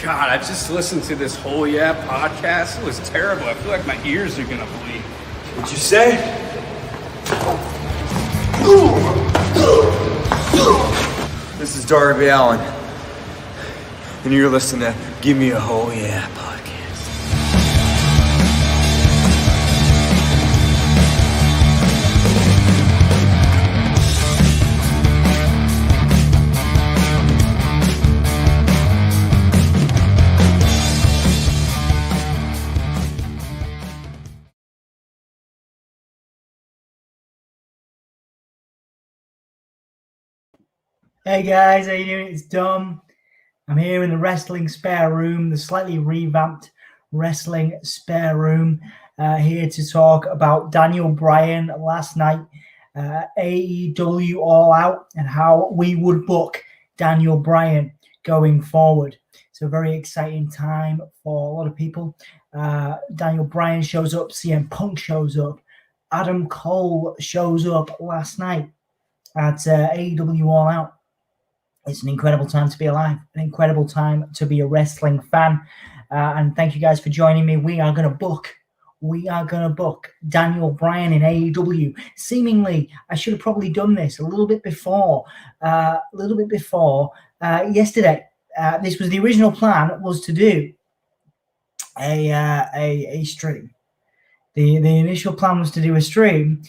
God, I just listened to this whole podcast. It was terrible. I feel like my ears are gonna bleed. What'd you say? This is Darby Allen, and you're listening to Give Me a Whole Yeah podcast. Hey guys, how you doing? It's Dom. I'm here in the wrestling spare room, the slightly revamped wrestling spare room, here to talk about Daniel Bryan last night, AEW All Out, and how we would book Daniel Bryan going forward. It's a very exciting time for a lot of people. Daniel Bryan shows up, CM Punk shows up, Adam Cole shows up last night at AEW All Out. It's an incredible time to be alive, an incredible time to be a wrestling fan. And thank you guys for joining me. We are going to book Daniel Bryan in AEW. Seemingly, I should have probably done this a little bit before yesterday. This was the original plan, was to do a stream. The initial plan was to do a stream.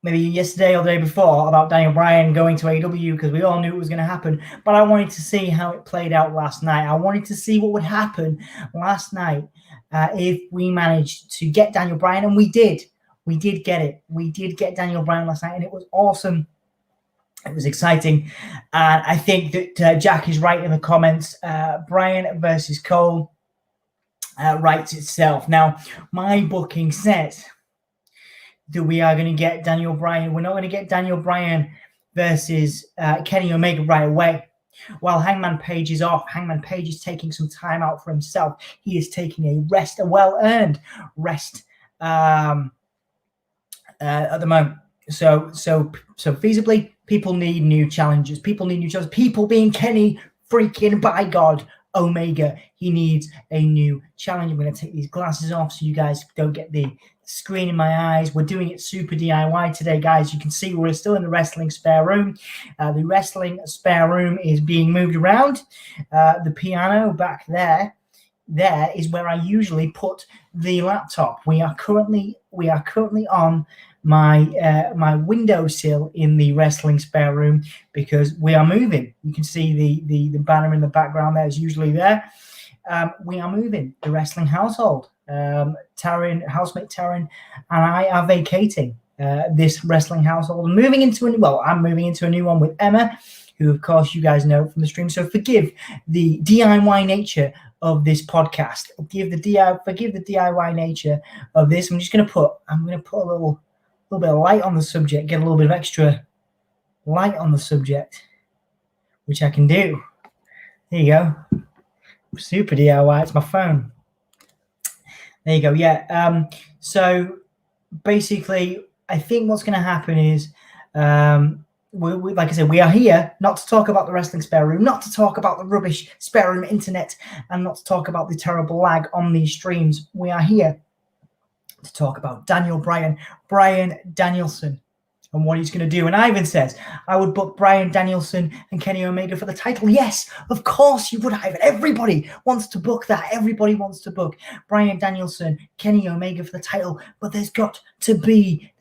Maybe yesterday or the day before, about Daniel Bryan going to AEW, because we all knew it was going to happen. But I wanted to see how it played out last night. I wanted to see what would happen last night if we managed to get Daniel Bryan, and we did. We did get it. We did get Daniel Bryan last night, and it was awesome. It was exciting. And I think that Jack is right in the comments. Bryan versus Cole writes itself. Now, my booking says that we are going to get Daniel Bryan. We're not going to get Daniel Bryan versus Kenny Omega right away. While Hangman Page is off, Hangman Page is taking some time out for himself. He is taking a rest, a well-earned rest at the moment. So feasibly, people need new challenges. People being Kenny freaking by God Omega. He needs a new challenge. I'm going to take these glasses off so you guys don't get the screen in my eyes. We're doing it super DIY today, guys. You can see we're still in the wrestling spare room. The wrestling spare room is being moved around. The piano back there is where I usually put the laptop. We are currently on my windowsill in the wrestling spare room because we are moving. You can see the banner in the background there is usually there. We are moving. The wrestling household. Housemate Taryn, and I are vacating this wrestling household and moving into I'm moving into a new one with Emma, who of course you guys know from the stream. So forgive the DIY nature of this podcast. Forgive the DIY nature of this. I'm going to put a little bit of light on the subject, get a little bit of extra light on the subject, which I can do. There you go. Super DIY. It's my phone. There you go. Yeah. So basically, I think what's going to happen is, like I said, we are here not to talk about the wrestling spare room, not to talk about the rubbish spare room internet, and not to talk about the terrible lag on these streams. We are here to talk about Daniel Bryan, Bryan Danielson, and what he's going to do. And Ivan says, I would book Bryan Danielson and Kenny Omega for the title. Yes, of course you would, Ivan. Everybody wants to book that. Everybody wants to book Bryan Danielson, Kenny Omega for the title. But there's got to be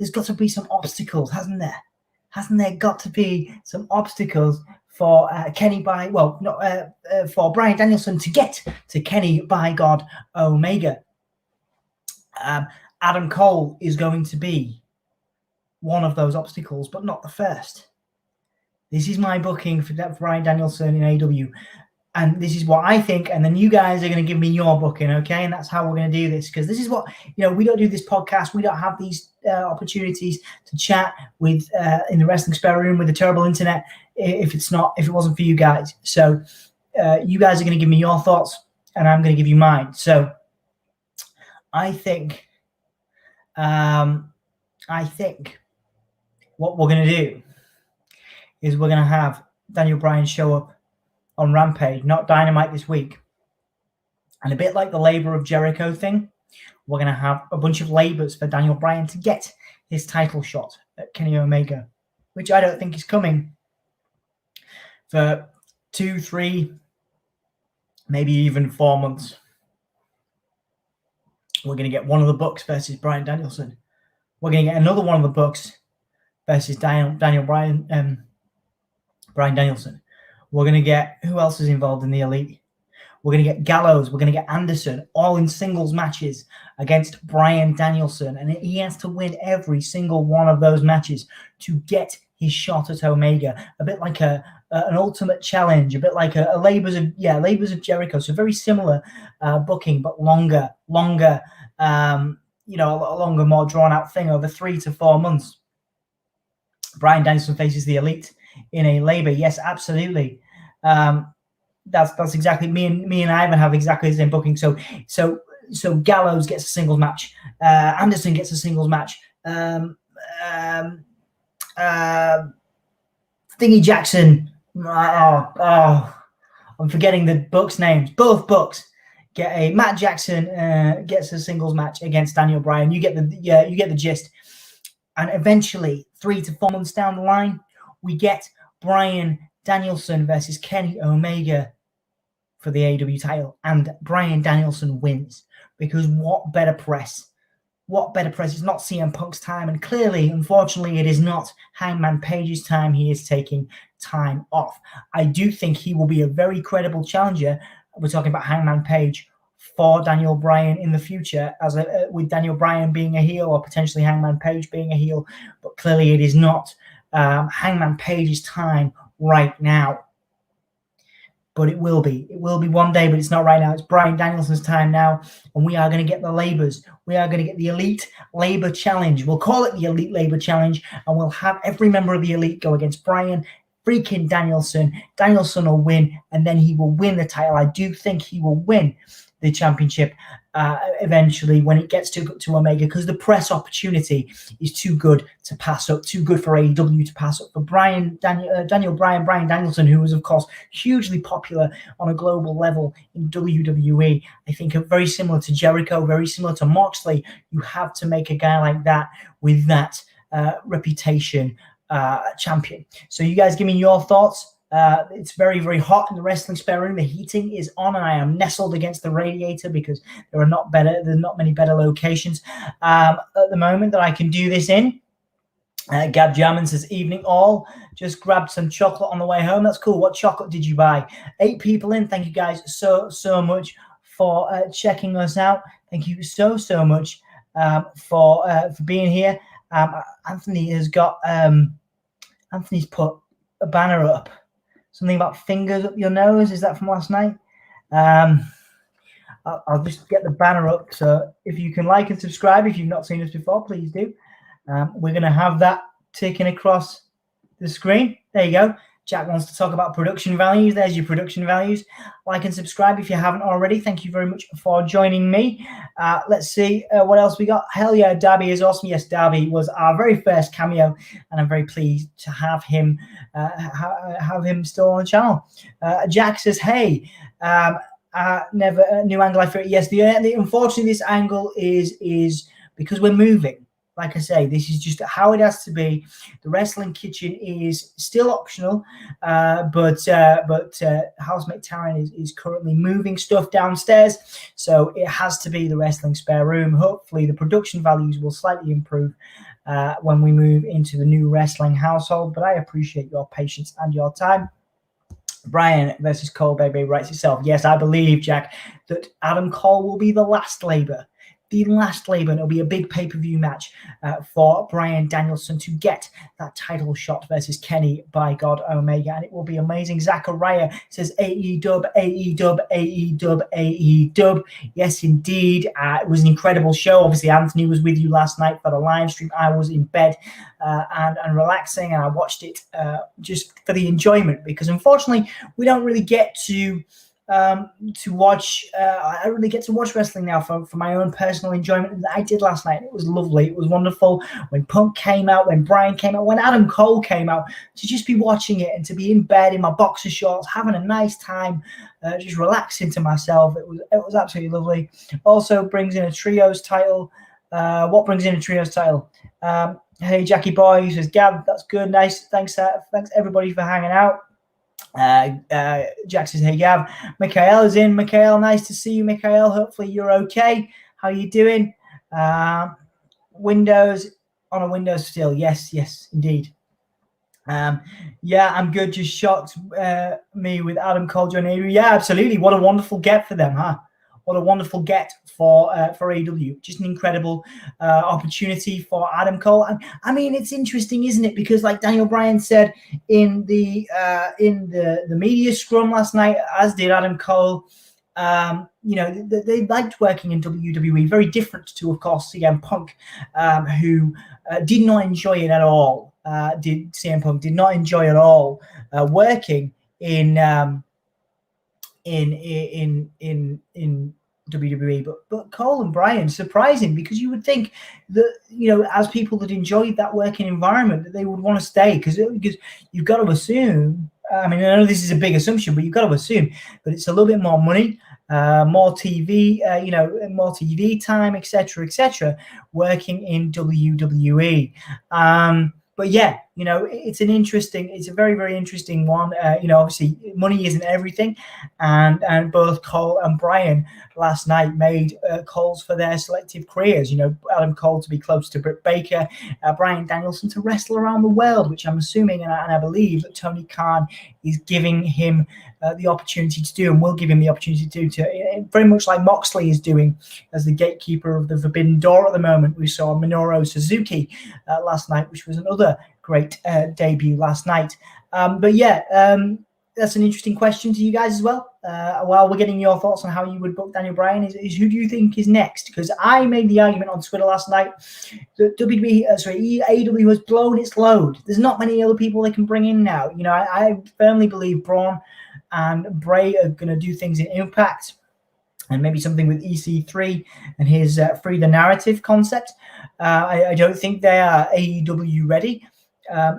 some obstacles, hasn't there? Hasn't there got to be some obstacles for for Bryan Danielson to get to Kenny by God Omega? Adam Cole is going to be one of those obstacles, but not the first. This is my booking for Bryan Danielson in AEW, and this is what I think, and then you guys are going to give me your booking, okay? And that's how we're going to do this, because this is what, we don't do this podcast, we don't have these opportunities to chat with in the wrestling spare room with the terrible internet if it wasn't for you guys. So you guys are going to give me your thoughts, and I'm going to give you mine. So I think what we're going to do is we're going to have Daniel Bryan show up on Rampage, not Dynamite this week. And a bit like the Labor of Jericho thing, we're going to have a bunch of labors for Daniel Bryan to get his title shot at Kenny Omega, which I don't think is coming for 2, 3, maybe even 4 months. We're going to get one of the Bucks versus Bryan Danielson. We're going to get another one of the Bucks versus Daniel Bryan, Bryan Danielson. We're going to get, who else is involved in the Elite? We're going to get Gallows. We're going to get Anderson, all in singles matches against Bryan Danielson. And he has to win every single one of those matches to get his shot at Omega. A bit like an ultimate challenge, a bit like a Labors of Jericho. So very similar booking, but longer, a longer, more drawn out thing over 3 to 4 months. Bryan Danielson faces the Elite in a Labor. Yes, absolutely. That's exactly me and Ivan have exactly the same booking. So Gallows gets a singles match. Anderson gets a singles match. Thingy Jackson. I'm forgetting the Bucks names. Both Bucks get a Matt Jackson gets a singles match against Daniel Bryan. You get the gist. And eventually, 3 to 4 months down the line, we get Bryan Danielson versus Kenny Omega for the AEW title, and Bryan Danielson wins, because what better press? It's not CM Punk's time, and clearly, unfortunately, it is not Hangman Page's time. He is taking time off. I do think he will be a very credible challenger. We're talking about Hangman Page for Daniel Bryan in the future, with Daniel Bryan being a heel or potentially Hangman Page being a heel, but clearly it is not Hangman Page's time right now. But it will be one day, but it's not right now. It's Bryan Danielson's time now, and we are going to get the labors. We are going to get the Elite Labor Challenge. We'll call it the Elite Labor Challenge, and we'll have every member of the Elite go against Bryan freaking Danielson. Danielson will win, and then he will win the title. I do think he will win the championship eventually when it gets to Omega, because the press opportunity is too good to pass up, too good for AEW to pass up. For Bryan Danielson, who was, of course, hugely popular on a global level in WWE, I think very similar to Jericho, very similar to Moxley. You have to make a guy like that with that reputation champion. So you guys give me your thoughts. It's very, very hot in the wrestling spare room. The heating is on, and I am nestled against the radiator because there's not many better locations at the moment that I can do this in. Gab Jarman says, evening all. Just grabbed some chocolate on the way home. That's cool. What chocolate did you buy? 8 people in. Thank you guys so much for checking us out. Thank you so much for being here. Anthony has got Anthony's put a banner up. Something about fingers up your nose. Is that from last night? I'll just get the banner up. So if you can like and subscribe, if you've not seen us before, please do. We're going to have that ticking across the screen. There you go. Jack wants to talk about production values. There's your production values. Like and subscribe if you haven't already. Thank you very much for joining me. Let's see what else we got. Hell yeah, Darby is awesome. Yes, Darby was our very first cameo, and I'm very pleased to have him still on the channel. Jack says, hey, never new angle I fear. Yes, the unfortunately this angle is because we're moving. Like I say, this is just how it has to be. The Wrestling Kitchen is still optional, but Housemate Taryn is currently moving stuff downstairs, so it has to be the Wrestling Spare Room. Hopefully, the production values will slightly improve when we move into the new wrestling household, but I appreciate your patience and your time. Bryan versus Cole, baby, writes itself. Yes, I believe, Jack, that Adam Cole will be the last labor. And it'll be a big pay-per-view match for Bryan Danielson to get that title shot versus Kenny by God Omega, and it will be amazing. Zachariah says AEW. Yes, indeed. It was an incredible show. Obviously, Anthony was with you last night for the live stream. I was in bed and relaxing, and I watched it just for the enjoyment, because unfortunately we don't really get to to watch. I don't really get to watch wrestling now for my own personal enjoyment that I did last night. It was lovely. It was wonderful. When Punk came out, when Bryan came out, when Adam Cole came out, to just be watching it and to be in bed in my boxer shorts, having a nice time, just relaxing to myself. It was absolutely lovely. Also brings in a trios title. What brings in a trios title? Hey, Jackie Boy says, Gab, that's good. Nice. Thanks everybody for hanging out. Jack says, hey, Gav. Mikhail is in. Mikhail, nice to see you, Mikhail. Hopefully you're okay. How you doing? Windows on a Windows still. Yes, indeed. Yeah, I'm good. Just shocked me with Adam Cole joining AEW. Yeah, absolutely. What a wonderful get for them, huh? What a wonderful get for AEW. Just an incredible opportunity for Adam Cole. I mean, it's interesting, isn't it? Because like Daniel Bryan said in the media scrum last night, as did Adam Cole, they liked working in WWE. Very different to, of course, CM Punk, who did not enjoy it at all. CM Punk did not enjoy at all working in WWE, but Cole and Bryan, surprising, because you would think that, as people that enjoyed that working environment, that they would want to stay, because you've got to assume, I mean, I know this is a big assumption, but you've got to assume that it's a little bit more money, more TV, more TV time, etc., working in WWE. But yeah, it's a very, very interesting one. Obviously money isn't everything, and both Cole and Bryan last night made calls for their selective careers. Adam Cole to be close to Britt Baker, Bryan Danielson to wrestle around the world, which I'm assuming and I believe that Tony Khan is giving him the opportunity to do, and will give him the opportunity to do, very much like Moxley is doing as the gatekeeper of the Forbidden Door at the moment. We saw Minoru Suzuki last night, which was another great debut last night. But yeah, that's an interesting question to you guys as well. While we're getting your thoughts on how you would book Daniel Bryan, is who do you think is next? Because I made the argument on Twitter last night that AEW has blown its load. There's not many other people they can bring in now. I firmly believe Braun and Bray are going to do things in Impact, and maybe something with EC3 and his Free the Narrative concept. I don't think they are AEW ready.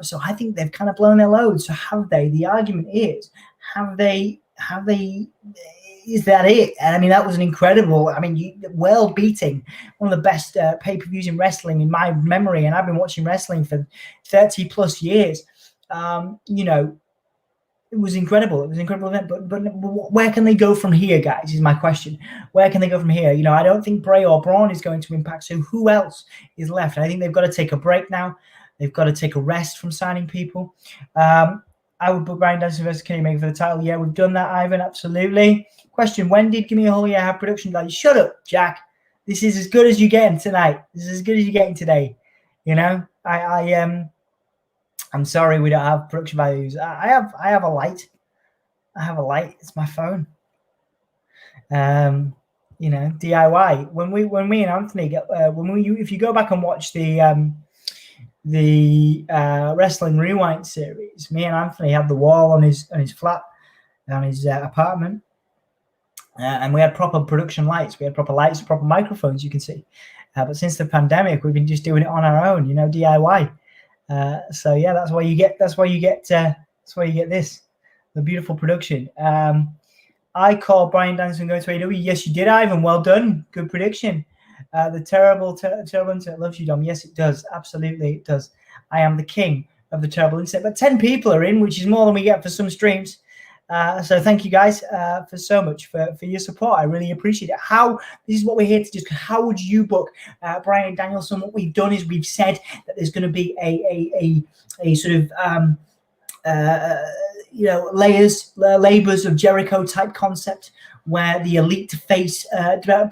So I think they've kind of blown their load. So have they? The argument is, have they? Is that it? And I mean, that was an incredible, world beating, one of the best pay-per-views in wrestling in my memory. And I've been watching wrestling for 30 plus years. It was incredible. It was an incredible event. But where can they go from here, guys, is my question. Where can they go from here? I don't think Bray or Braun is going to Impact. So who else is left? I think they've got to take a break now. They've got to take a rest from signing people. I would book Bryan Danielson versus Kenny Omega for the title. Yeah, we've done that, Ivan. Absolutely. Question: when did Gimme a Hole Yeah have production value? Shut up, Jack. This is as good as you're getting tonight. This is as good as you're getting today. I'm sorry we don't have production values. I have a light. I have a light. It's my phone. DIY. When me and Anthony get if you go back and watch the Wrestling Rewind series, me and Anthony had the wall on his flat, on his apartment, and we had proper production lights. We had proper lights, proper microphones, you can see. But since the pandemic, we've been just doing it on our own, DIY. So yeah, that's why you get this, the beautiful production. I call Bryan Danielson going to AEW. Yes, you did, Ivan. Well done. Good prediction. The terrible internet loves you, Dom. Yes, it does. Absolutely, it does. I am the king of the terrible internet. But 10 people are in, which is more than we get for some streams. So thank you guys for so much for your support. I really appreciate it. This is what we're here to do. How would you book Bryan Danielson? What we've done is we've said that there's going to be a sort of labors of Jericho type concept, where the elite face Daniel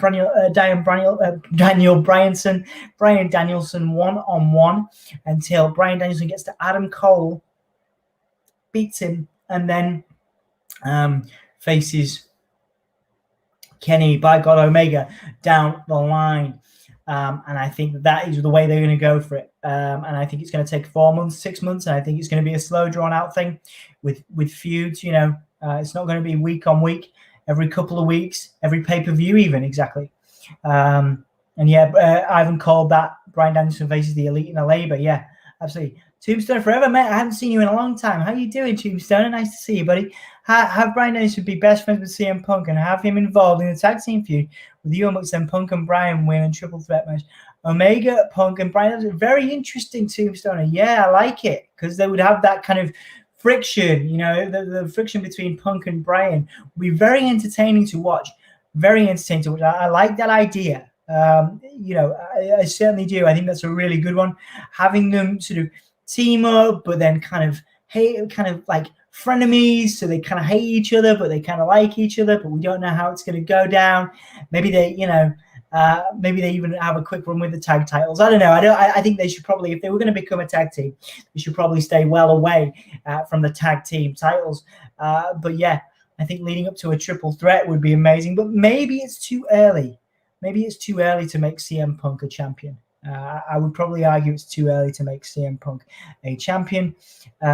Bryanson, Bryan Danielson one-on-one, until Bryan Danielson gets to Adam Cole, beats him, and then faces Kenny, by God, Omega down the line. And I think that is the way they're going to go for it. And I think it's going to take 4 months, 6 months. And I think it's going to be a slow, drawn-out thing with feuds. It's not going to be week on week. every couple of weeks, every pay-per-view even, exactly. And yeah, Ivan called that Bryan Danielson faces the Elite in a labor. Yeah, absolutely. Tombstone forever, mate. I haven't seen you in a long time. How you doing, Tombstone? Nice to see you, buddy. Have Bryan Danielson be best friends with CM Punk and have him involved in the tag team feud with the Young Bucks and Punk and Bryan win a triple threat match. Omega, Punk, and Bryan Danielson. Very interesting, Tombstone. Yeah, I like it because they would have that kind of friction. You know, the friction between Punk and Bryan would be very entertaining to watch. Very entertaining to watch. I like that idea. You know, I certainly do. I think that's a really good one. Having them sort of team up, but then kind of like frenemies, so they kind of hate each other, but they kind of like each other, but we don't know how it's going to go down. Maybe they, you know, maybe they even have a quick run with the tag titles. I don't know. I think they should probably, if they were going to become a tag team, they should probably stay well away from the tag team titles. But yeah, I think leading up to a triple threat would be amazing, but maybe it's too early. Maybe it's too early to make CM Punk a champion. I would probably argue it's too early to make CM Punk a champion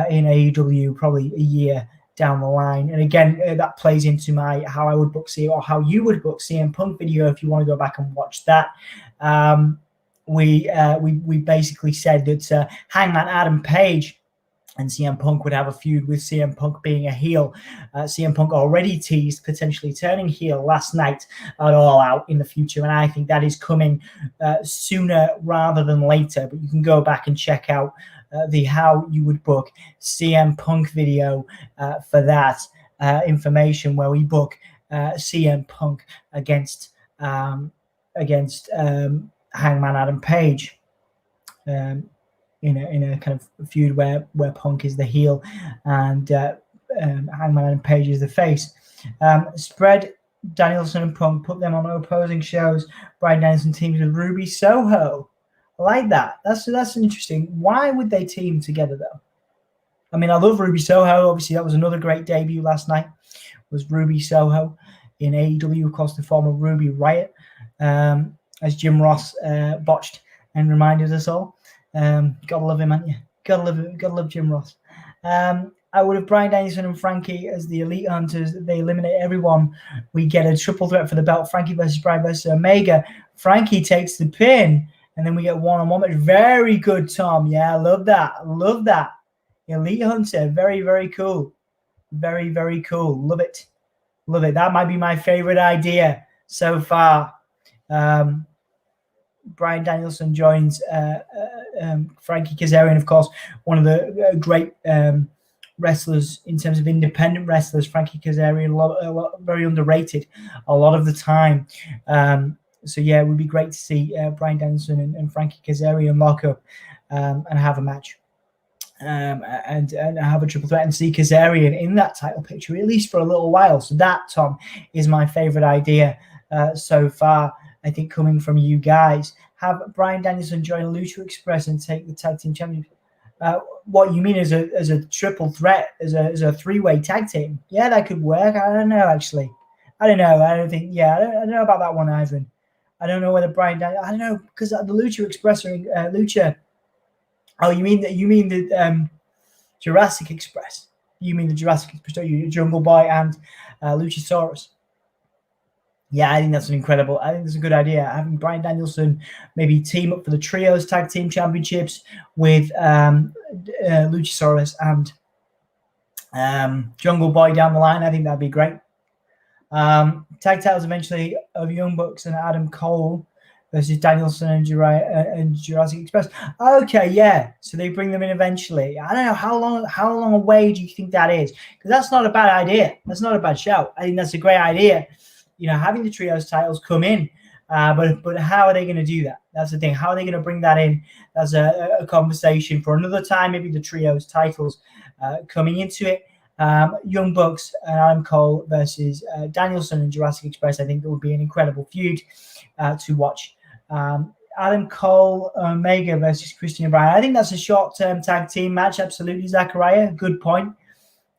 in AEW, probably a year down the line. And again, that plays into my how I would book CM or how you would book CM Punk video if you want to go back and watch that. We basically said that Hangman Adam Page and CM Punk would have a feud with CM Punk being a heel. CM Punk already teased potentially turning heel last night at All Out in the future, and I think that is coming sooner rather than later. But you can go back and check out the how you would book CM Punk video for that information, where we book CM Punk against Hangman Adam Page. In a kind of feud where Punk is the heel and Hangman and Page is the face. Spread Danielson and Punk, put them on opposing shows. Bryan Danielson teams with Ruby Soho. I like that. That's interesting. Why would they team together though? I mean, I love Ruby Soho. Obviously, that was another great debut last night. Was Ruby Soho in AEW, of course, the former Ruby Riott, as Jim Ross botched and reminded us all. Gotta love him, haven't you? Gotta love Jim Ross. I would have Bryan Danielson and Frankie as the Elite Hunters. They eliminate everyone. We get a triple threat for the belt. Frankie versus Bryan versus Omega. Frankie takes the pin, and then we get one-on-one match. Very good, Tom. Yeah, I love that. Love that. Elite Hunter. Very, very cool. Very, very cool. Love it. Love it. That might be my favorite idea so far. Bryan Danielson joins Frankie Kazarian, of course, one of the great wrestlers in terms of independent wrestlers. Frankie Kazarian, very underrated a lot of the time. So yeah, it would be great to see Bryan Danielson and Frankie Kazarian lock up and have a match. And have a triple threat and see Kazarian in that title picture, at least for a little while. So that, Tom, is my favorite idea so far, I think, coming from you guys. Have Bryan Danielson join Lucha Express and take the tag team championship. What you mean as a triple threat, as a three-way tag team? Yeah, that could work. I don't know, actually. I don't know. I don't think. Yeah, I don't know about that one, Ivan. I don't know whether Bryan Danielson. I don't know, because the Lucha Express are Lucha. Oh, you mean the Jurassic Express? You mean the Jurassic Express? Don't you? Jungle Boy and Luchasaurus. Yeah, I think that's I think that's a good idea. Having Bryan Danielson maybe team up for the Trios Tag Team Championships with Luchasaurus and Jungle Boy down the line. I think that'd be great. Tag titles eventually of Young Bucks and Adam Cole versus Danielson and Jurassic Express. Okay, yeah. So they bring them in eventually. I don't know how long away do you think that is? Because that's not a bad idea. That's not a bad shout. I think that's a great idea. You know, having the trios titles come in, but how are they going to do that? That's the thing. How are they going to bring that in? That's a conversation for another time. Maybe the trios titles coming into it. Young Bucks and Adam Cole versus Danielson and Jurassic Express. I think that would be an incredible feud to watch. Adam Cole, Omega versus Christian Bryan. I think that's a short-term tag team match. Absolutely, Zachariah. Good point.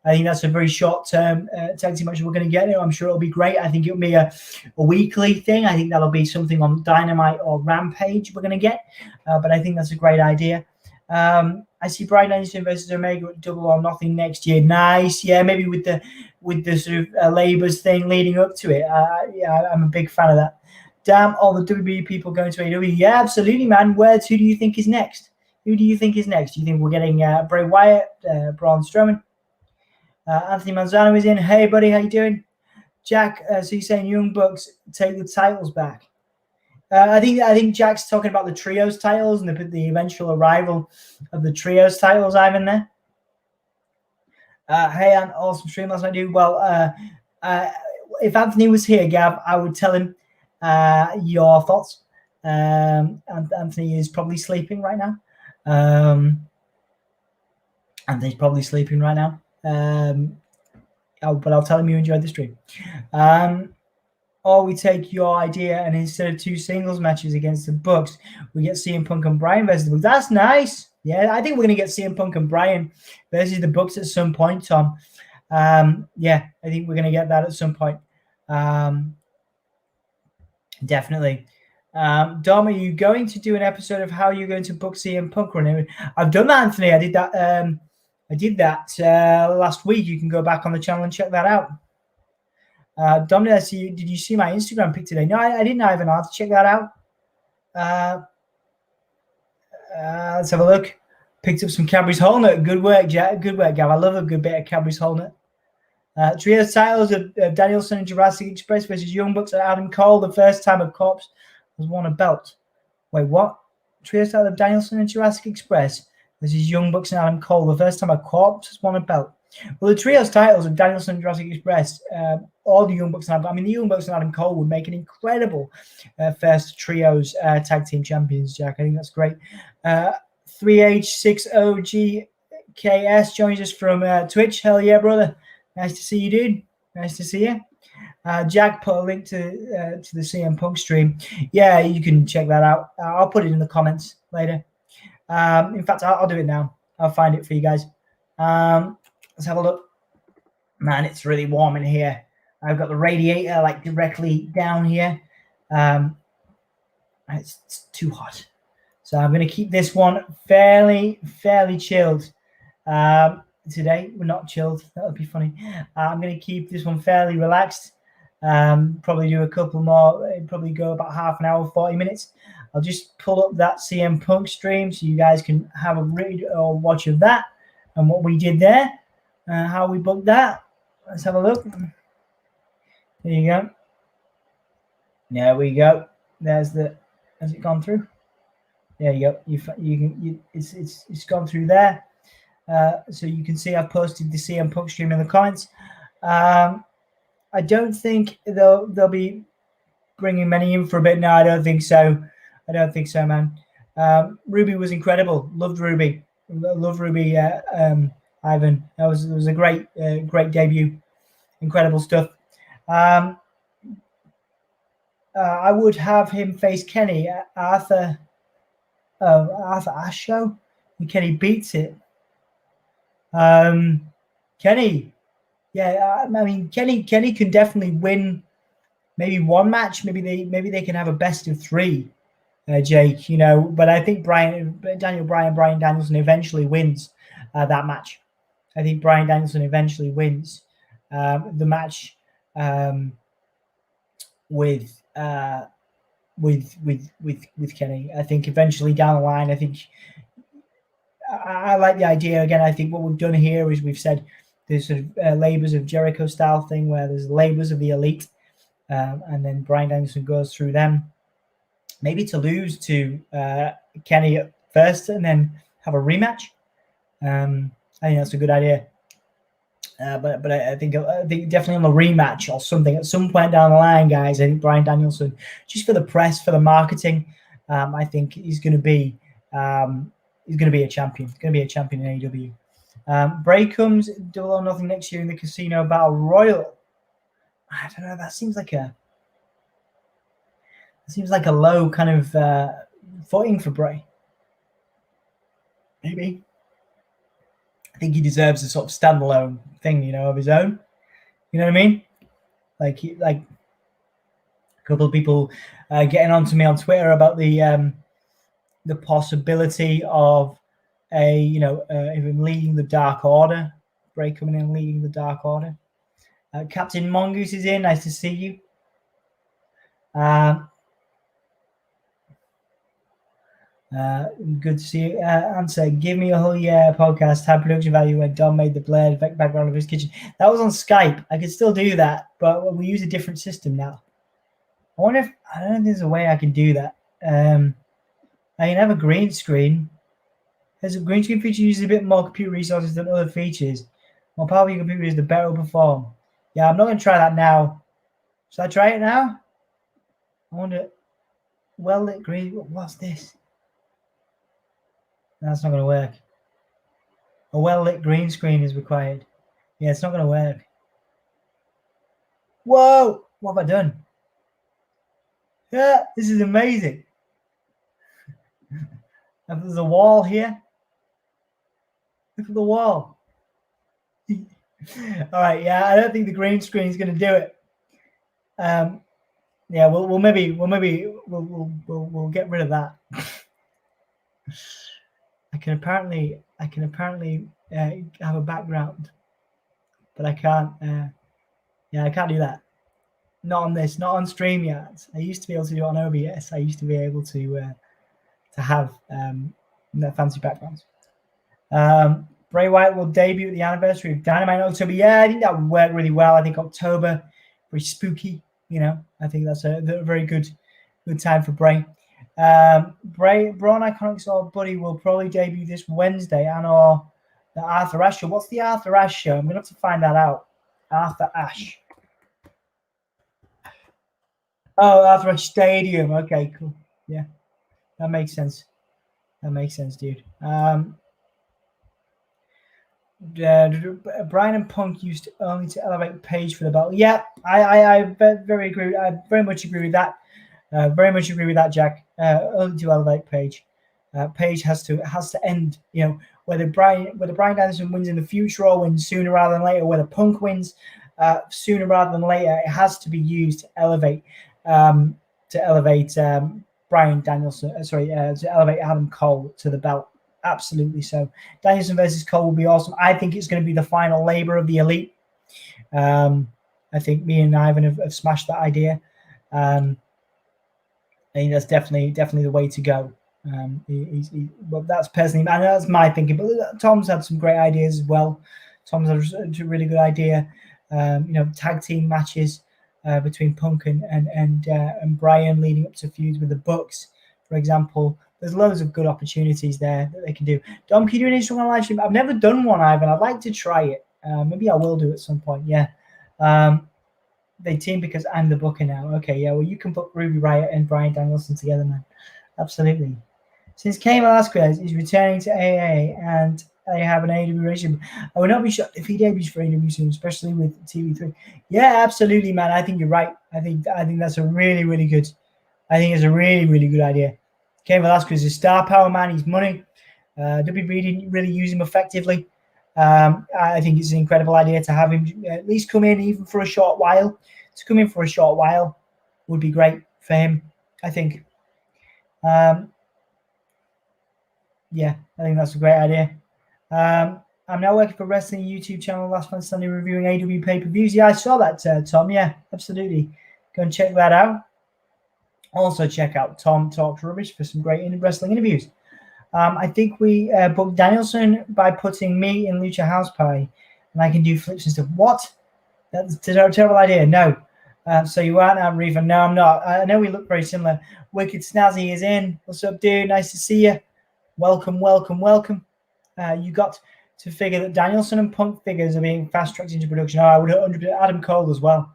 I think that's a very short-term tag team match we're going to get. I'm sure it'll be great. I think it'll be a weekly thing. I think that'll be something on Dynamite or Rampage we're going to get. But I think that's a great idea. I see Bryan Danielson versus Omega at Double or Nothing next year. Nice, yeah, maybe with the sort of labors thing leading up to it. Yeah, I'm a big fan of that. Damn, all the WWE people going to AEW. Yeah, absolutely, man. Who do you think is next? Who do you think is next? Do you think we're getting Bray Wyatt, Braun Strowman? Anthony Manzano is in. Hey, buddy, how you doing? Jack, so you're saying Young Bucks take the titles back? I think Jack's talking about the trios titles and the eventual arrival of the trios titles. Ivan there. Hey, an awesome stream last night, dude. Well, if Anthony was here, Gav, I would tell him your thoughts. And Anthony is probably sleeping right now. Anthony's probably sleeping right now. But I'll tell him you enjoyed the stream. Or we take your idea and instead of 2 singles matches against the Bucks, we get CM Punk and Bryan versus the Bucks. That's nice. Yeah, I think we're going to get CM Punk and Bryan versus the Bucks at some point, Tom. Yeah, I think we're going to get that at some point. Definitely. Dom, are you going to do an episode of how you're going to book CM Punk running? I've done that, Anthony. I did that last week. You can go back on the channel and check that out. Dominic, did you see my Instagram pic today? No, I didn't, Ivan. I'll have to check that out. Let's have a look. Picked up some Cadbury's Whole Nut. Good work, Jack. Good work, Gav. I love a good bit of Cadbury's Whole Nut. Trios titles of Danielson and Jurassic Express versus Young Bucks and Adam Cole. The first time a Corpse has won a belt. Wait, what? Trios title of Danielson and Jurassic Express versus Young Bucks and Adam Cole. The first time a Corpse has won a belt. Well, the trios titles of Danielson and Jurassic Express, all the Young Bucks and the Young Bucks and Adam Cole would make an incredible first trios tag team champions, Jack. I think that's great. 3H6OGKS joins us from Twitch. Hell yeah, brother. Nice to see you, dude. Nice to see you. Jack put a link to the CM Punk stream. Yeah, you can check that out. I'll put it in the comments later. In fact, I'll do it now. I'll find it for you guys. Let's have a look. Man, it's really warm in here. I've got the radiator like directly down here. It's too hot. So I'm going to keep this one fairly chilled. Today, we're not chilled. That would be funny. I'm going to keep this one fairly relaxed. Probably do a couple more. Probably go about half an hour, 40 minutes. I'll just pull up that CM Punk stream so you guys can have a read or watch of that and what we did there. How we booked that. Let's have a look. There you go. There we go. There's the. Has it gone through? There you go. It's gone through there. So you can see I've posted the CM Punk stream in the comments. I don't think they'll be bringing many in for a bit. No, I don't think so. Man. Ruby was incredible. Loved Ruby. Love Ruby. Ivan, it was a great debut, incredible stuff. I would have him face Kenny Arthur Ashe show, and Kenny beats it. Kenny, yeah, I mean Kenny can definitely win. Maybe one match. Maybe they can have a best of 3. Jake, but I think Bryan Danielson eventually wins that match. I think Bryan Danielson eventually wins the match with Kenny. I think eventually down the line. I think I like the idea. Again, I think what we've done here is we've said there's sort of labors of Jericho style thing where there's labors of the elite, and then Bryan Danielson goes through them. Maybe to lose to Kenny at first and then have a rematch. I think that's a good idea. But I think definitely on the rematch or something at some point down the line, guys. I think Bryan Danielson, just for the press, for the marketing, I think he's going to be a champion. He's going to be a champion in AEW. Bray comes Double or Nothing next year in the Casino Battle Royal. I don't know. That seems like a low kind of footing for Bray. Maybe. I think he deserves a sort of standalone thing, of his own. You know what I mean? Like a couple of people getting on to me on Twitter about the possibility of him leading the Dark Order. Bray coming in and leading the Dark Order. Captain Mongoose is in. Nice to see you. Good to see you. Answer, give me a whole year podcast. Had production value when Dom made the blade background of his kitchen. That was on Skype. I could still do that, but we use a different system now. I wonder if I don't think there's a way I can do that. I can have a green screen. There's a green screen feature uses a bit more computer resources than other features. More powerful your computer is, the better it will perform. Yeah, I'm not going to try that now. Should I try it now? I wonder. Well lit green. What's this? That's not going to work. A well-lit green screen is required. Yeah, it's not going to work. Whoa! What have I done? Yeah, this is amazing. There's a wall here. Look at the wall. All right, yeah, I don't think the green screen is going to do it. Yeah, we'll get rid of that. I can apparently have a background, but I can't. I can't do that. Not on this. Not on StreamYard. I used to be able to do it on OBS. I used to be able to have fancy backgrounds. Bray Wyatt will debut at the anniversary of Dynamite in October. Yeah, I think that would work really well. I think October, very spooky. I think that's a very good time for Bray. Braun Iconics or Buddy will probably debut this Wednesday or the Arthur Ashe show. What's the Arthur Ashe show? I'm going to have to find that out. Arthur Ashe. Oh, Arthur Ashe Stadium. Okay, cool. Yeah, that makes sense. Dude. Bryan and Punk used only to elevate Page for the belt. Yeah, I very agree. I very much agree with that. Jack. Only to elevate Page. Page has to end. Whether Bryan Danielson wins in the future or wins sooner rather than later, whether Punk wins sooner rather than later, it has to be used to elevate Bryan Danielson. To elevate Adam Cole to the belt. Absolutely so. Danielson versus Cole will be awesome. I think it's going to be the final labor of the Elite. I think me and Ivan have smashed that idea. I think that's definitely the way to go. Well, that's personally, I know that's my thinking, but Tom's had some great ideas as well. Tom's had a really good idea. Tag team matches between Punk and Bryan leading up to feuds with the Bucks, for example. There's loads of good opportunities there that they can do. Dom, can you do an Instagram live stream? I've never done one, Ivan. I'd like to try it. Maybe I will do at some point. Yeah. They team because I'm the booker now. Okay, yeah. Well, you can book Ruby Riott and Bryan Danielson together, man. Absolutely. Since Cain Velasquez is returning to AA and they have an AEW relationship, I would not be shocked if he debuts for AEW soon, especially with TV3. Yeah, absolutely, man. I think you're right. I think that's a really, really good. I think it's a really, really good idea. Cain Velasquez is a star power man. He's money. WWE didn't really use him effectively. I think it's an incredible idea to have him at least come in even for a short while. To come in for a short while would be great for him, I think. Yeah, I think that's a great idea. I'm now working for Wrestling YouTube channel last month, Sunday, reviewing AEW pay-per-views. Yeah, I saw that, Tom. Yeah, absolutely. Go and check that out. Also, check out Tom Talks Rubbish for some great wrestling interviews. I think we booked Danielson by putting me in Lucha House Party, and I can do flips and stuff. What? That's a terrible idea. No. So you aren't out, Reaver? No, I'm not. I know we look very similar. Wicked Snazzy is in. What's up, dude? Nice to see you. Welcome. You got to figure that Danielson and Punk figures are being fast-tracked into production. Oh, I would 100% Adam Cole as well.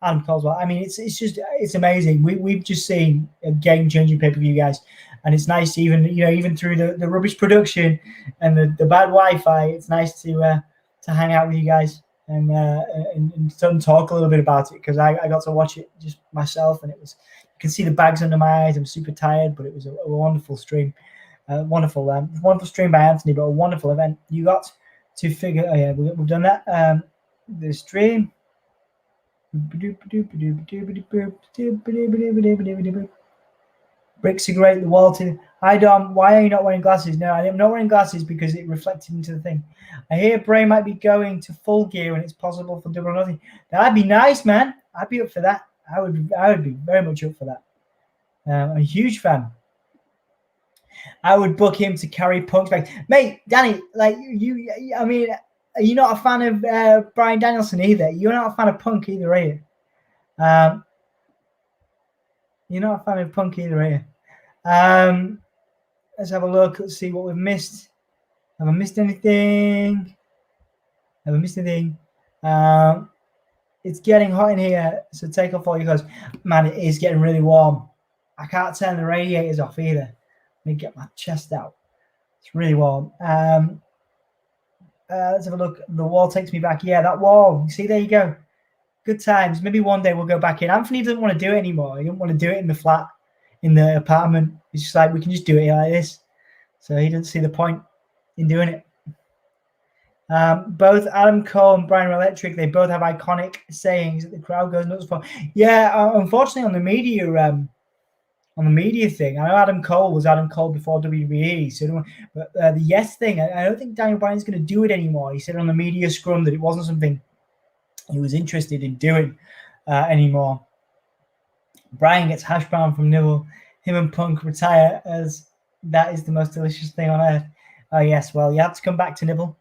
I mean, it's amazing. We've just seen a game-changing pay-per-view, guys, and it's nice to even through the rubbish production and the bad Wi-Fi, it's nice to hang out with you guys and talk a little bit about it, because I got to watch it just myself, and you can see the bags under my eyes. I'm super tired, but it was a wonderful stream. Wonderful stream by Anthony, but a wonderful event. You got to figure. Oh yeah, we've done that. The stream. Bricks are great. The Walton. Hi, Dom. Why are you not wearing glasses? No, I'm not wearing glasses because it reflected into the thing. I hear Bray might be going to Full Gear and it's possible for Double or Nothing. That'd be nice, man. I'd be up for that. I would be very much up for that. I'm a huge fan. I would book him to carry Punk's back. Mate, Danny, like you, I mean, are you not a fan of Bryan Danielson either? You're not a fan of Punk either, are you? You're not a fan of Punk either, are you? Let's have a look. Let's see what we've missed. Have I missed anything? Have I missed anything? It's getting hot in here, so take off all your clothes. Man, it is getting really warm. I can't turn the radiators off either. Let me get my chest out. It's really warm. Let's have a look. The wall takes me back. Yeah, that wall. See, there you go. Good times. Maybe one day we'll go back in. Anthony doesn't want to do it anymore. He doesn't want to do it in the flat, in the apartment. He's just like, we can just do it like this. So he doesn't see the point in doing it. Both Adam Cole and Brian Electric, they both have iconic sayings that the crowd goes nuts for. Yeah, unfortunately on the media thing, I know Adam Cole was Adam Cole before WWE. So, but the yes thing, I don't think Daniel Bryan's going to do it anymore. He said on the media scrum that it wasn't something he was interested in doing anymore. Bryan gets hash brown from Nibble. Him and Punk retire as that is the most delicious thing on earth. Oh yes, well you have to come back to Nibble.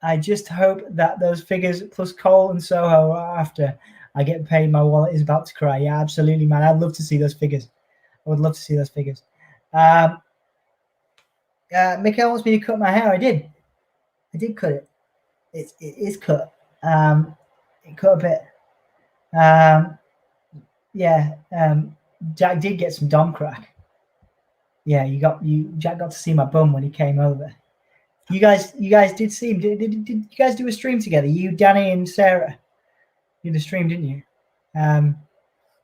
I just hope that those figures plus Cole and Soho after I get paid, my wallet is about to cry. Yeah, absolutely, man. I'd love to see those figures. I would love to see those figures. Mikael wants me to cut my hair. I did cut it. It is cut. It cut a bit. Jack did get some dom crack. Yeah, Jack got to see my bum when he came over. You guys did see him. Did you guys do a stream together? You, Danny, and Sarah. You did a stream, didn't you?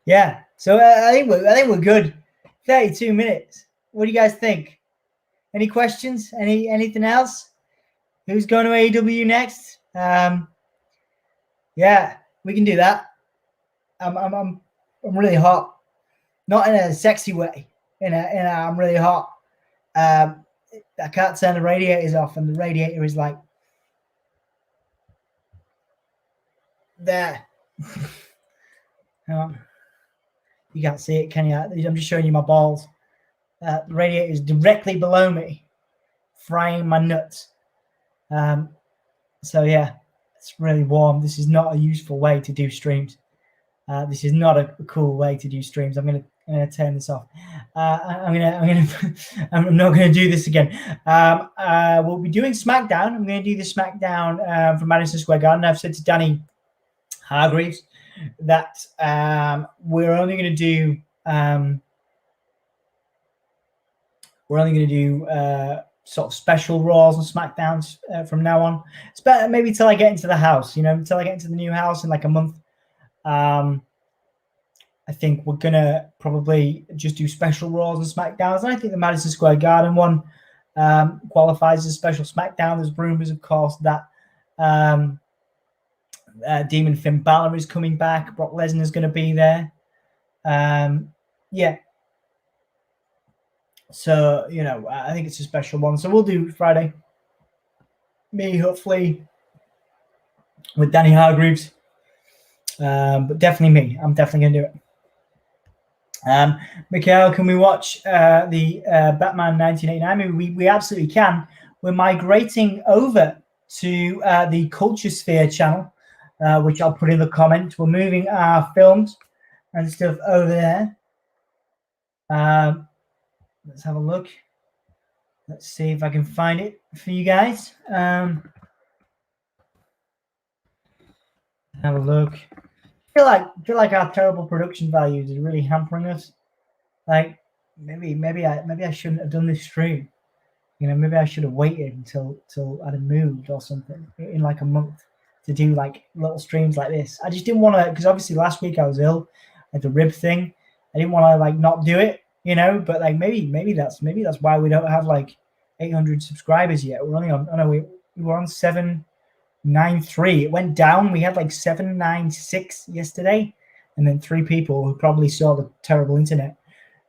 Yeah. So I think we're good. 32 minutes. What do you guys think? Any questions? Anything else? Who's going to AEW next? Yeah, we can do that. I'm really hot, not in a sexy way. In a I'm really hot. I can't turn the radiators off, and the radiator is like there. Hang on. You can't see it, can you? I'm just showing you my balls. The radiator is directly below me, frying my nuts. So yeah, it's really warm. This is not a useful way to do streams. This is not a cool way to do streams. I'm gonna turn this off. I'm not gonna do this again. We'll be doing SmackDown. I'm gonna do the SmackDown from Madison Square Garden. I've said to Danny Hargreaves that we're only gonna do sort of special Raws and SmackDowns from now on. It's better maybe till I get into the house. Until I get into the new house in like a month. I think we're gonna probably just do special Raws and SmackDowns, and I think the Madison Square Garden one qualifies as a special SmackDown. There's rumors, of course, that Demon Finn Balor is coming back. Brock Lesnar is going to be there. Yeah. So I think it's a special one. So we'll do Friday. Me, hopefully, with Danny Hargreaves. But definitely me. I'm definitely going to do it. Mikhail, can we watch the Batman 1989 movie? We absolutely can. We're migrating over to the Culture Sphere channel, which I'll put in the comments. We're moving our films and stuff over there. Let's have a look. Let's see if I can find it for you guys. Have a look. I feel like our terrible production values is really hampering us. Like maybe I shouldn't have done this stream. Maybe I should have waited until I'd have moved or something in like a month to do like little streams like this. I just didn't want to, because obviously last week I was ill. I had the rib thing. I didn't want to like not do it, but like maybe that's why we don't have like 800 subscribers yet. We're only on we were on 793. It went down. We had like 796 yesterday. and then 3 people who probably saw the terrible internet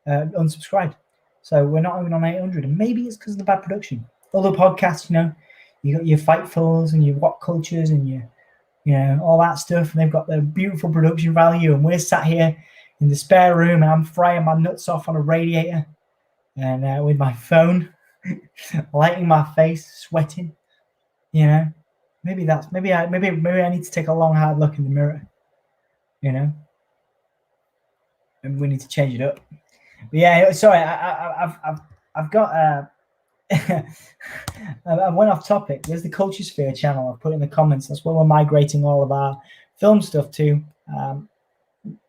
unsubscribed. So we're not even on 800, and maybe it's because of the bad production. Other podcasts, you got your Fightfuls and your What Cultures and your, all that stuff, and they've got their beautiful production value, and we're sat here in the spare room, and I'm frying my nuts off on a radiator, and with my phone, lighting my face, sweating. Maybe I need to take a long hard look in the mirror, and we need to change it up. But yeah, sorry, I've got I went off topic. There's the Culture Sphere channel. I've put in the comments. That's where we're migrating all of our film stuff to.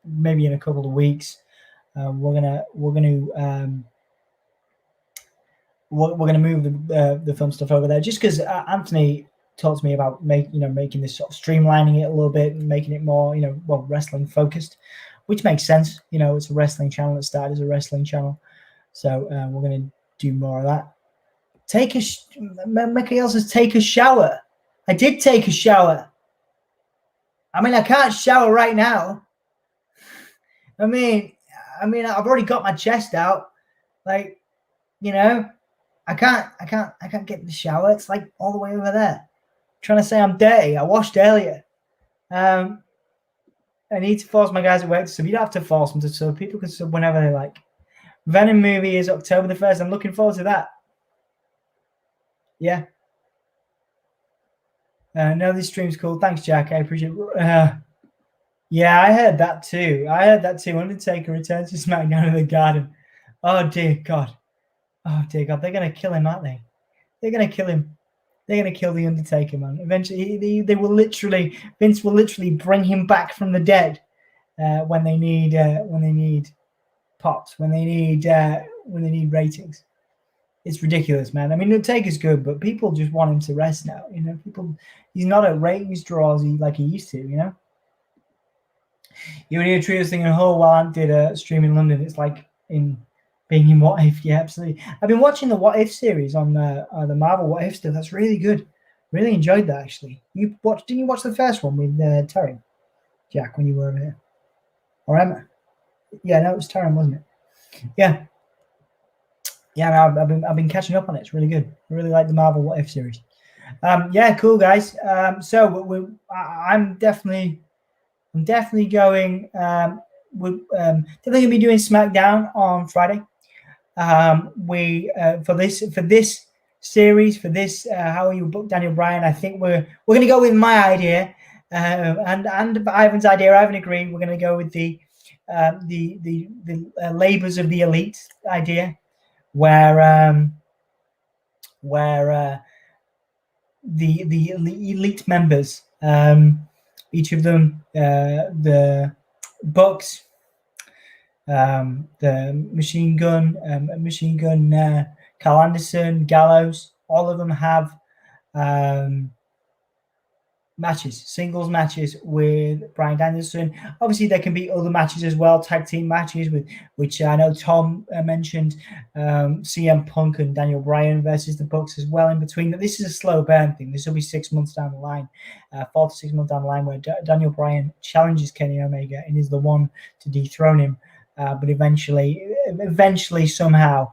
Maybe in a couple of weeks, we're gonna move the film stuff over there. Just because Anthony talked to me about making this sort of streamlining it a little bit and making it more wrestling focused, which makes sense. It's a wrestling channel. It started as a wrestling channel, so we're gonna do more of that. Michael says take a shower. I did take a shower. I mean, I can't shower right now. I mean, I've already got my chest out. I can't get in the shower. It's like all the way over there. I'm trying to say I'm dirty. I washed earlier. I need to force my guys at work to sub. You don't have to force them to sub. People can sub whenever they like. Venom movie is October the 1st. I'm looking forward to that. Yeah. No, this stream's cool. Thanks, Jack. I appreciate it. Yeah, I heard that too. Undertaker returns to SmackDown in the Garden. Oh, dear God. They're going to kill him, aren't they? They're going to kill him. They're going to kill the Undertaker, man. Eventually, Vince will literally bring him back from the dead when they need pops, when they need ratings. It's ridiculous, man. I mean, Undertaker's good, but people just want him to rest now. He's not at ratings draws like he used to. You would hear Trio's thing in Hull while Ant did a stream in London. It's like being in What If. Yeah, absolutely. I've been watching the What If series on the Marvel What If stuff. That's really good. Really enjoyed that, actually. Didn't you watch the first one with Terry, Jack, when you were over here? Or Emma? Yeah, no, it was Terry, wasn't it? Yeah. Yeah, I've been catching up on it. It's really good. I really like the Marvel What If series. Yeah, cool, guys. So I'm definitely going. We're definitely gonna be doing SmackDown on Friday. For this series, how you book Daniel Bryan, I think we're gonna go with my idea, and Ivan's idea. Ivan agreed. We're gonna go with the labors of the elite idea, where the elite members, each of them, the Bucks, the Machine Gun, Carl Anderson, Gallows, all of them have singles matches with Bryan Danielson. Obviously, there can be other matches as well, tag team matches, which I know Tom mentioned, CM Punk and Daniel Bryan versus the Bucks as well in between. This is a slow burn thing. This will be 6 months down the line, 4 to 6 months down the line, where Daniel Bryan challenges Kenny Omega and is the one to dethrone him. But eventually, somehow,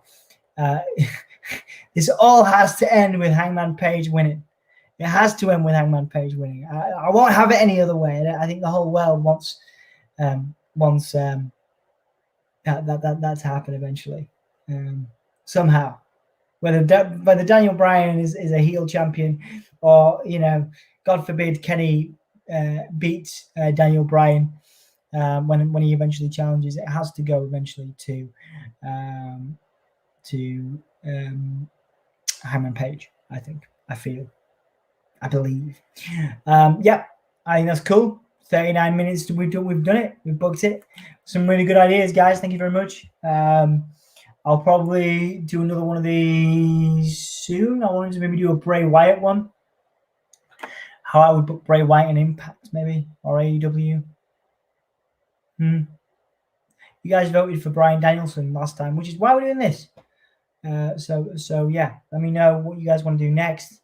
this all has to end with Hangman Page winning. It has to end with Hangman Page winning. I won't have it any other way. I think the whole world wants that to happen eventually, somehow. Whether Daniel Bryan is a heel champion, or God forbid Kenny beats Daniel Bryan when he eventually challenges, it has to go eventually to Hangman Page. I believe. Yeah, I think that's cool. 39 minutes. We've done it. We've booked it. Some really good ideas, guys. Thank you very much. I'll probably do another one of these soon. I wanted to maybe do a Bray Wyatt one. How I would book Bray Wyatt and Impact, maybe, or AEW. You guys voted for Bryan Danielson last time, which is why we're doing this. So yeah, let me know what you guys want to do next.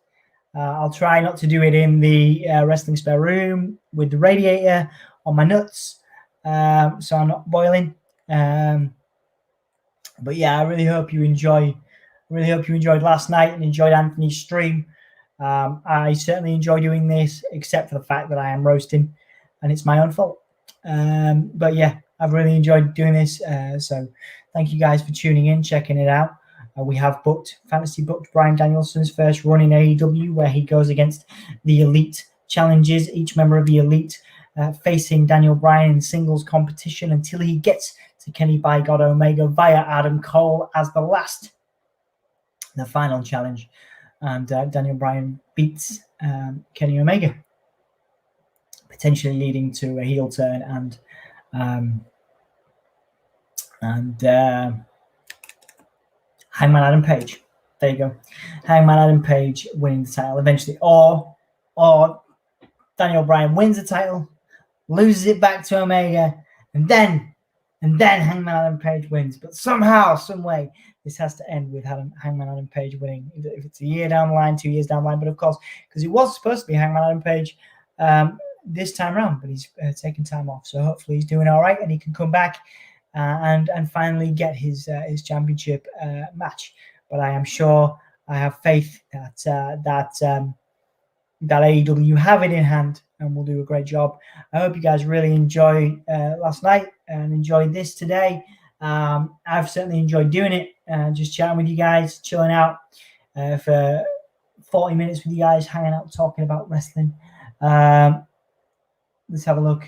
I'll try not to do it in the wrestling spare room with the radiator on my nuts. so I'm not boiling. But yeah, I really hope you enjoyed last night and enjoyed Anthony's stream. I certainly enjoy doing this, except for the fact that I am roasting, and it's my own fault. But yeah, I've really enjoyed doing this. So thank you guys for tuning in, checking it out. We have fantasy booked Bryan Danielson's first run in AEW, where he goes against the Elite challenges, each member of the Elite facing Daniel Bryan in singles competition until he gets to Kenny by God Omega via Adam Cole as the final challenge. And Daniel Bryan beats Kenny Omega, potentially leading to a heel turn and Hangman Adam Page. There you go. Hangman Adam Page winning the title eventually. Or Daniel Bryan wins the title, loses it back to Omega, and then Hangman Adam Page wins. But somehow, some way, this has to end with Hangman Adam Page winning. If it's a year down the line, 2 years down the line. But of course, because it was supposed to be Hangman Adam Page this time around, but he's taking time off. So hopefully he's doing all right and he can come back and finally get his championship match. But I am sure, I have faith that AEW have it in hand and will do a great job. I hope you guys really enjoyed last night and enjoyed this today. I've certainly enjoyed doing it, just chatting with you guys, chilling out for 40 minutes with you guys, hanging out, talking about wrestling. Let's have a look.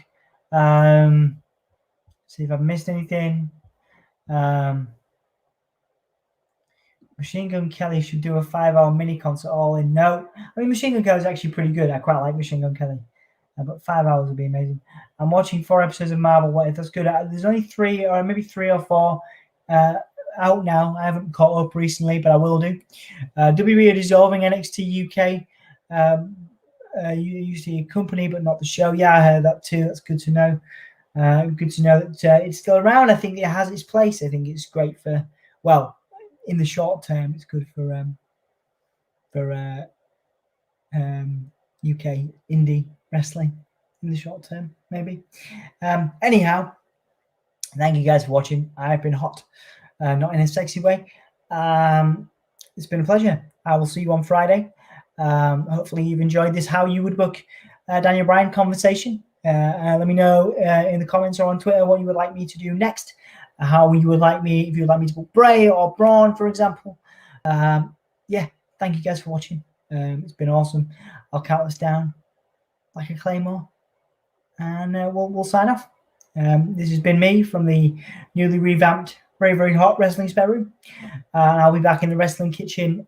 See if I've missed anything. Machine Gun Kelly should do a 5-hour mini concert all in. No, I mean, Machine Gun Kelly is actually pretty good. I quite like Machine Gun Kelly. But 5 hours would be amazing. I'm watching 4 episodes of Marvel. What if that's good? There's only 3 or maybe 3 or 4 out now. I haven't caught up recently, but I will do. WWE are dissolving NXT UK. Usually a company, but not the show. Yeah, I heard that too. That's good to know. Good to know that it's still around. I think it has its place. I think it's great for, well, in the short term, it's good for UK indie wrestling in the short term, maybe. Anyhow, thank you guys for watching. I've been hot, not in a sexy way. It's been a pleasure. I will see you on Friday. Hopefully you've enjoyed this How You Would Book Daniel Bryan conversation. Let me know in the comments or on Twitter what you would like me to do next. How you would like me, if you would like me to book Bray or Braun, for example. Yeah, thank you guys for watching. It's been awesome. I'll count us down like a claymore, and we'll sign off. This has been me from the newly revamped, very, very hot wrestling spare room. I'll be back in the wrestling kitchen.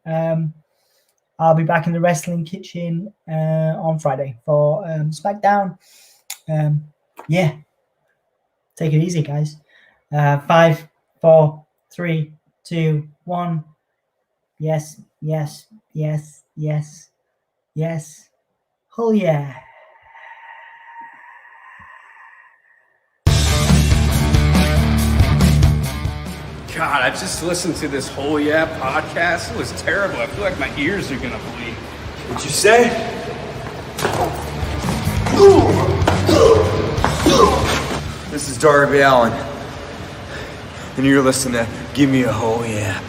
I'll be back in the wrestling kitchen on Friday for SmackDown. Yeah, take it easy, guys. 5, 4, 3, 2, 1. Yes, yes, yes, yes, yes. Oh yeah. God, I just listened to this whole podcast. It was terrible. I feel like my ears are gonna bleed. What'd you say? This is Darby Allin, and you're listening to Give Me a Whole Yeah.